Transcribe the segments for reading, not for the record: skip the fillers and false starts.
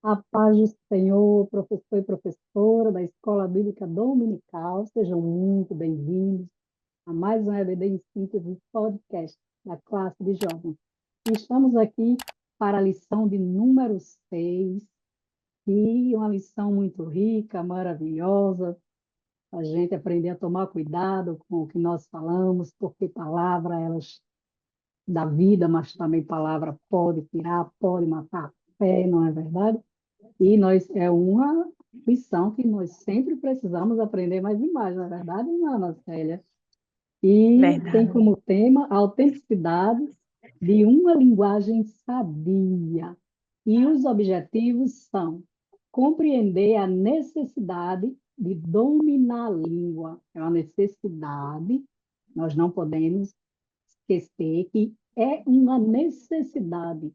A paz do Senhor, professor e professora da Escola Bíblica Dominical, sejam muito bem-vindos a mais um EBD em Síntese podcast da classe de jovens. E estamos aqui para a lição de número 6, e uma lição muito rica, maravilhosa, a gente aprender a tomar cuidado com o que nós falamos, porque palavra, elas dá vida, mas também palavra pode tirar, pode matar a fé, não é verdade? E nós é uma lição que nós sempre precisamos aprender mais e mais, na verdade, Ana Célia. E tem Verdade. como tema a autenticidade de uma linguagem sadia. E os objetivos são compreender a necessidade de dominar a língua. É uma necessidade, nós não podemos esquecer que é uma necessidade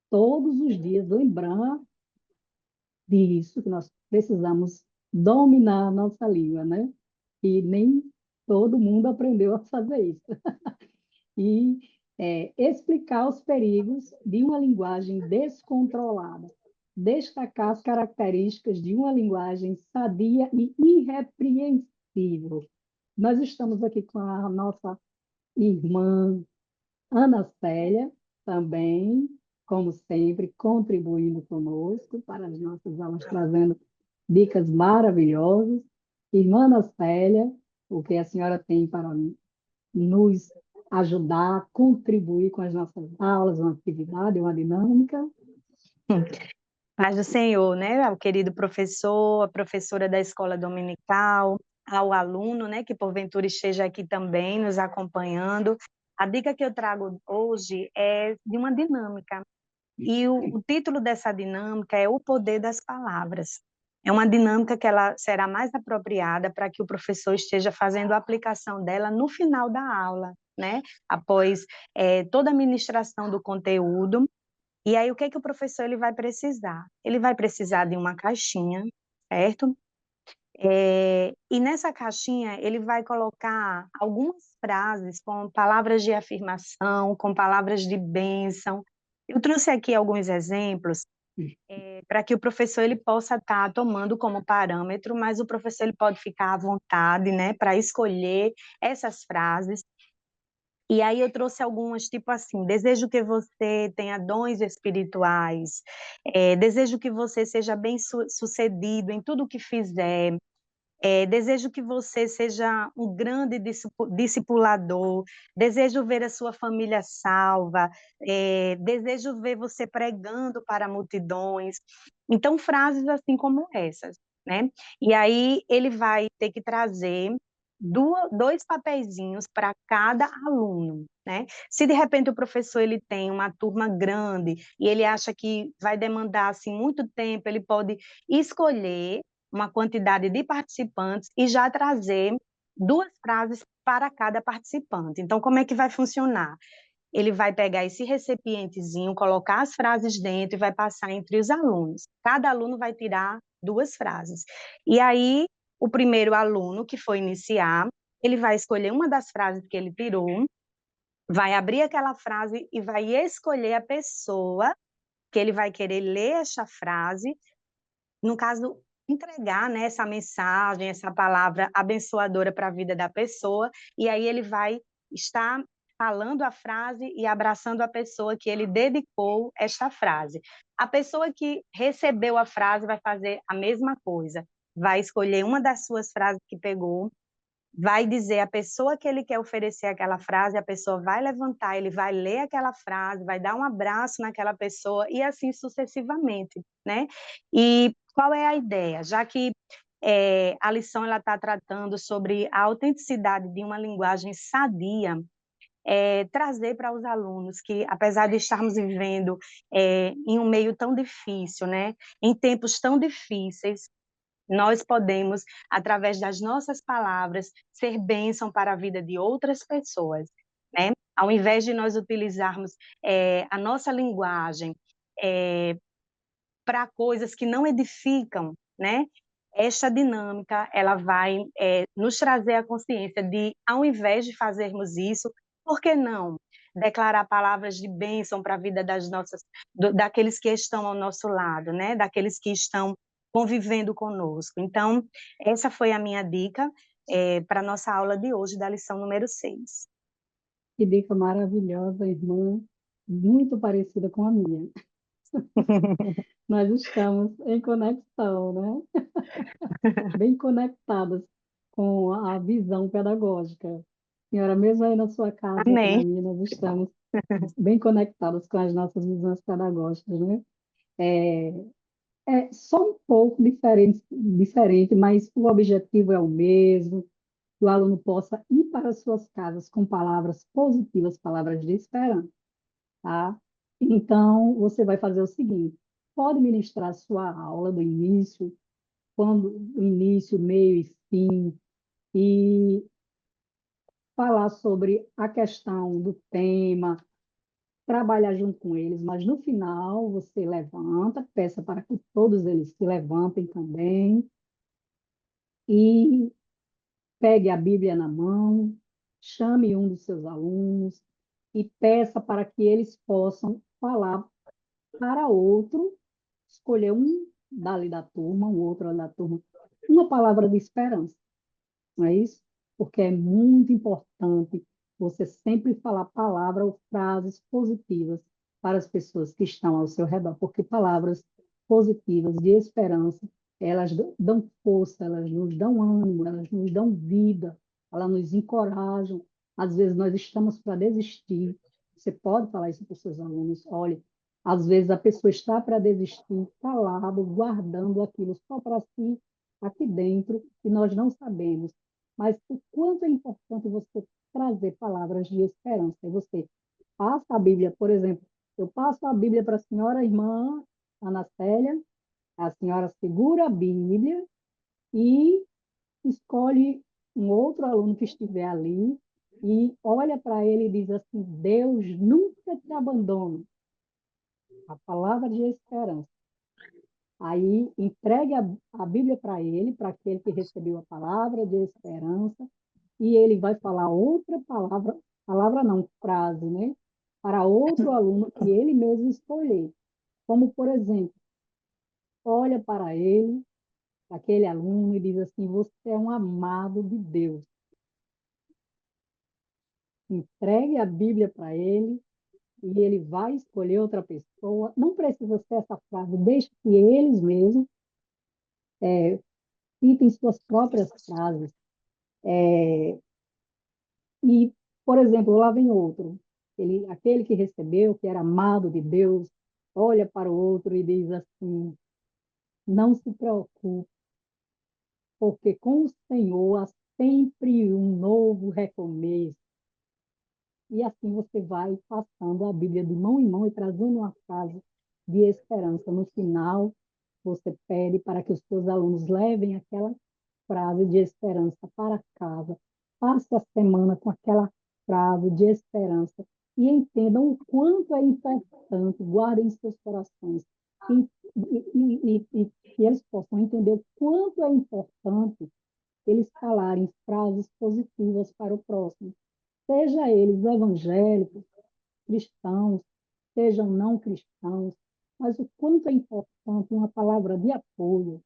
todos os dias lembrar disso, que nós precisamos dominar a nossa língua, né? E nem todo mundo aprendeu a fazer isso. E explicar os perigos de uma linguagem descontrolada, destacar as características de uma linguagem sadia e irrepreensível. Nós estamos aqui com a nossa irmã Ana Célia, também, como sempre, contribuindo conosco para as nossas aulas, trazendo dicas maravilhosas. Irmã Ana Célia, o que a senhora tem para nos ajudar, contribuir com as nossas aulas, uma atividade, uma dinâmica? Paz do Senhor, né? Ao querido professor, a professora da escola dominical, ao aluno, né, que porventura esteja aqui também nos acompanhando. A dica que eu trago hoje é de uma dinâmica. E o título dessa dinâmica é O Poder das Palavras. É uma dinâmica que ela será mais apropriada para que o professor esteja fazendo a aplicação dela no final da aula, né? Após toda a ministração do conteúdo. E aí, o que que o professor ele vai precisar? Ele vai precisar de uma caixinha, certo? E nessa caixinha, ele vai colocar algumas frases com palavras de afirmação, com palavras de bênção. Eu trouxe aqui alguns exemplos para que o professor ele possa estar tomando como parâmetro, mas o professor ele pode ficar à vontade, né, para escolher essas frases. E aí eu trouxe algumas, tipo assim, desejo que você tenha dons espirituais, desejo que você seja bem sucedido em tudo o que fizer, desejo que você seja um grande discipulador, desejo ver a sua família salva, desejo ver você pregando para multidões. Então, frases assim como essas, né? E aí ele vai ter que trazer dois papeizinhos para cada aluno, né? Se de repente o professor ele tem uma turma grande e ele acha que vai demandar assim muito tempo, ele pode escolher uma quantidade de participantes e já trazer duas frases para cada participante. Então, como é que vai funcionar? Ele vai pegar esse recipientezinho, colocar as frases dentro e vai passar entre os alunos. Cada aluno vai tirar duas frases. E aí, o primeiro aluno que for iniciar, ele vai escolher uma das frases que ele tirou, vai abrir aquela frase e vai escolher a pessoa que ele vai querer ler essa frase, no caso, entregar, né, essa mensagem, essa palavra abençoadora para a vida da pessoa, e aí ele vai estar falando a frase e abraçando a pessoa que ele dedicou esta frase. A pessoa que recebeu a frase vai fazer a mesma coisa, vai escolher uma das suas frases que pegou, vai dizer a pessoa que ele quer oferecer aquela frase, a pessoa vai levantar, ele vai ler aquela frase, vai dar um abraço naquela pessoa e assim sucessivamente, né? E qual é a ideia? Já que a lição ela está tratando sobre a autenticidade de uma linguagem sadia, trazer para os alunos que, apesar de estarmos vivendo em um meio tão difícil, né, em tempos tão difíceis, nós podemos, através das nossas palavras, ser bênção para a vida de outras pessoas, né? Ao invés de nós utilizarmos a nossa linguagem para coisas que não edificam, né? Esta dinâmica, ela vai nos trazer a consciência de, ao invés de fazermos isso, por que não? declarar palavras de bênção para a vida daqueles que estão ao nosso lado, né? Daqueles que estão convivendo conosco. Então, essa foi a minha dica para a nossa aula de hoje, da lição número 6. Que dica maravilhosa, irmã, muito parecida com a minha. Nós estamos em conexão, né? Bem conectadas com a visão pedagógica. Senhora, mesmo aí na sua casa e na Amém. minha, nós estamos bem conectadas com as nossas visões pedagógicas, né? É, é só um pouco diferente, mas o objetivo é o mesmo, que o aluno possa ir para as suas casas com palavras positivas, palavras de esperança, tá? Então, você vai fazer o seguinte, pode ministrar a sua aula do início, quando início, meio e fim, e falar sobre a questão do tema, trabalhar junto com eles, mas no final você levanta, peça para que todos eles se levantem também e pegue a Bíblia na mão, chame um dos seus alunos e peça para que eles possam falar para outro, escolher um dali da turma, um outro da turma, uma palavra de esperança, não é isso? Porque é muito importante você sempre falar palavras ou frases positivas para as pessoas que estão ao seu redor, porque palavras positivas de esperança, elas dão força, elas nos dão ânimo, elas nos dão vida, elas nos encorajam. Às vezes nós estamos para desistir. Você pode falar isso para os seus alunos, olha, às vezes a pessoa está para desistir, calado, guardando aquilo só para si, aqui dentro, e nós não sabemos. Mas o quanto é importante você trazer palavras de esperança. E você passa a Bíblia, por exemplo, eu passo a Bíblia para a senhora irmã Ana Célia, a senhora segura a Bíblia e escolhe um outro aluno que estiver ali e olha para ele e diz assim: Deus nunca te abandona. A palavra de esperança. Aí entregue a Bíblia para ele, para aquele que recebeu a palavra de esperança, e ele vai falar outra palavra, palavra não, frase, né? Para outro aluno que ele mesmo escolher. Como, por exemplo, olha para ele, aquele aluno, e diz assim: Você é um amado de Deus. Entregue a Bíblia para ele e ele vai escolher outra pessoa. Não precisa ser essa frase, deixe que eles mesmos citem suas próprias frases. E, por exemplo, lá vem outro. Aquele que recebeu, que era amado de Deus, olha para o outro e diz assim: Não se preocupe, porque com o Senhor há sempre um novo recomeço. E assim você vai passando a Bíblia de mão em mão e trazendo uma frase de esperança. No final, você pede para que os seus alunos levem aquela frase de esperança para casa. Passe a semana com aquela frase de esperança e entendam o quanto é importante, guardem em seus corações, e eles possam entender o quanto é importante eles falarem frases positivas para o próximo, seja eles evangélicos, cristãos, sejam não cristãos, mas o quanto é importante uma palavra de apoio,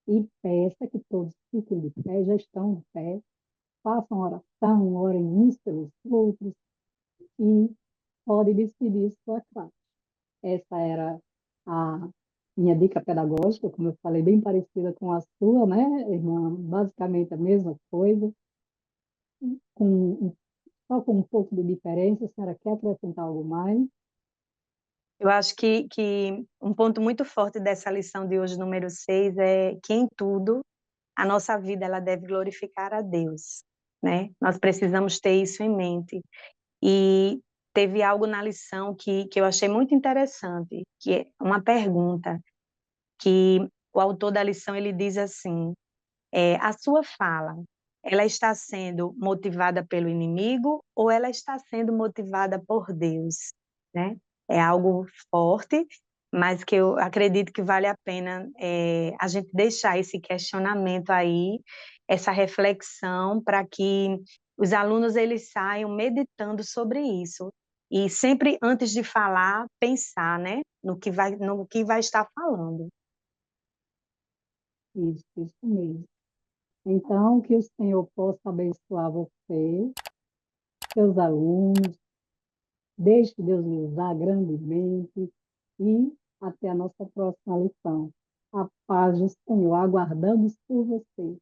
e peça que todos fiquem de pé, já estão de pé, façam oração, orem uns pelos outros e pode despedir sua classe. Essa era a minha dica pedagógica, como eu falei, bem parecida com a sua, né, irmã? Basicamente a mesma coisa, com, só com um pouco de diferença. A senhora quer acrescentar algo mais? Eu acho que um ponto muito forte dessa lição de hoje, número 6, é que em tudo a nossa vida ela deve glorificar a Deus, né? Nós precisamos ter isso em mente. E teve algo na lição que eu achei muito interessante, que é uma pergunta que o autor da lição ele diz assim: a sua fala, ela está sendo motivada pelo inimigo ou ela está sendo motivada por Deus, né? É algo forte, mas que eu acredito que vale a pena a gente deixar esse questionamento aí, essa reflexão, para que os alunos eles saiam meditando sobre isso. E sempre antes de falar, pensar, né, no que vai estar falando. Isso mesmo. Então, que o Senhor possa abençoar você, seus alunos, deixe Deus lhe usar grandemente e até a nossa próxima lição. A paz do Senhor, aguardamos por você.